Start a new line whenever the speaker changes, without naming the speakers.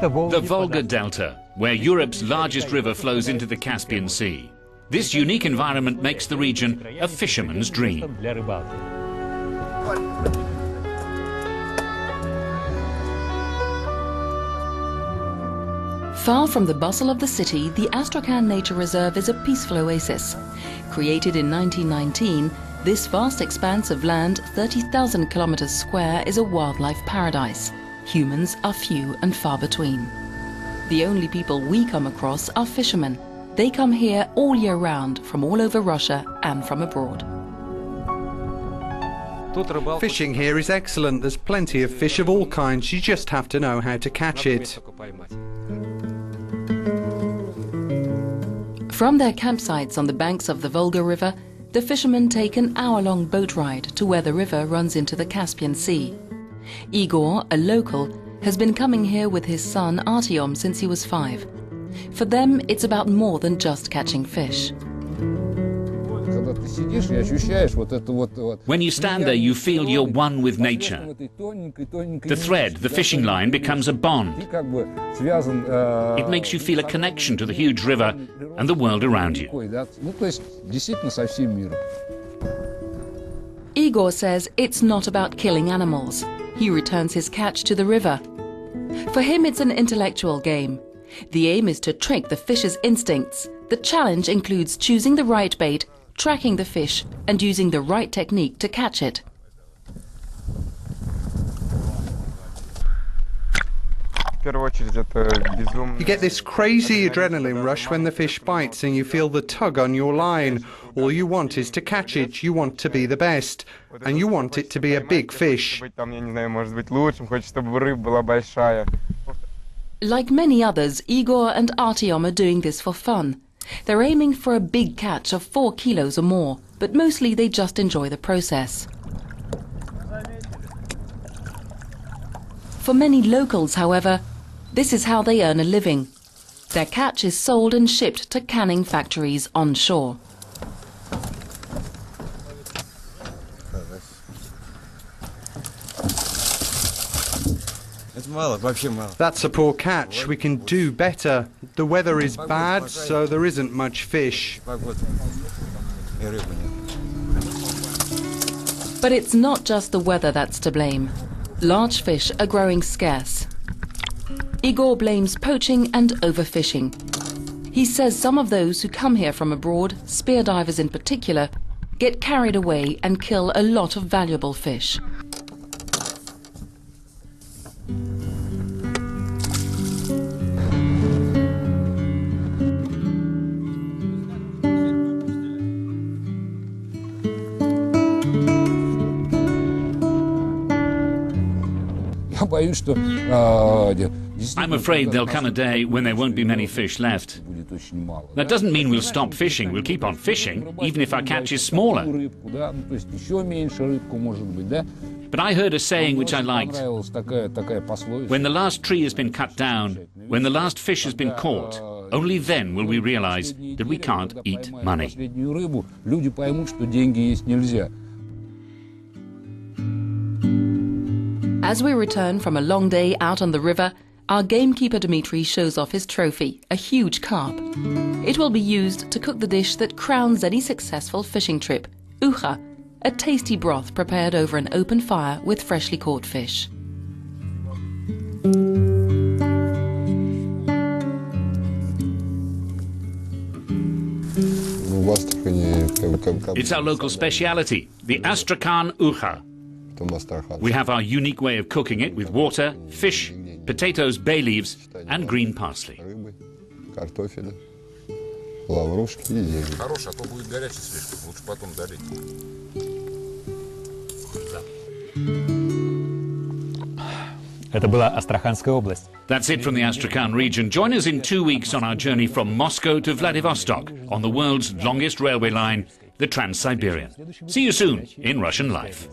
The Volga Delta, where Europe's largest river flows into the Caspian Sea. This unique environment makes the region a fisherman's dream.
Far from the bustle of the city, the Astrakhan Nature Reserve is a peaceful oasis. Created in 1919, this vast expanse of land, 30,000 kilometers square, is a wildlife paradise. Humans are few and far between. The only people we come across are fishermen. They come here all year round, from all over Russia and from abroad.
Fishing here is excellent. There's plenty of fish of all kinds. You just have to know how to catch it.
From their campsites on the banks of the Volga River, the fishermen take an hour-long boat ride to where the river runs into the Caspian Sea. Igor, a local, has been coming here with his son Artyom since he was 5. For them, it's about more than just catching fish.
When you stand there, you feel you're one with nature. The thread, the fishing line, becomes a bond. It makes you feel a connection to the huge river and the world around you.
Igor says it's not about killing animals. He returns his catch to the river. For him, it's an intellectual game. The aim is to trick the fish's instincts. The challenge includes choosing the right bait, tracking the fish, and using the right technique to catch it.
You get this crazy adrenaline rush when the fish bites and you feel the tug on your line. All you want is to catch it. You want to be the best. And you want it to be a big fish.
Like many others, Igor and Artyom are doing this for fun. They're aiming for a big catch of 4 kilos or more, but mostly they just enjoy the process. For many locals, however, this is how they earn a living. Their catch is sold and shipped to canning factories on shore.
That's a poor catch. We can do better. The weather is bad, so there isn't much fish.
But it's not just the weather that's to blame. Large fish are growing scarce. Igor blames poaching and overfishing. He says some of those who come here from abroad, spear divers in particular, get carried away and kill a lot of valuable fish.
I'm afraid there'll come a day when there won't be many fish left. That doesn't mean we'll stop fishing. We'll keep on fishing, even if our catch is smaller. But I heard a saying which I liked. When the last tree has been cut down, when the last fish has been caught, only then will we realize that we can't eat money.
As we return from a long day out on the river, our gamekeeper Dmitry shows off his trophy, a huge carp. It will be used to cook the dish that crowns any successful fishing trip, ukha, a tasty broth prepared over an open fire with freshly caught fish.
It's our local speciality, the Astrakhan ukha. We have our unique way of cooking it with water, fish, potatoes, bay leaves, and green parsley.
Это была Астраханская область.
That's it from the Astrakhan region. Join us in 2 weeks on our journey from Moscow to Vladivostok on the world's longest railway line, the Trans-Siberian. See you soon in Russian Life.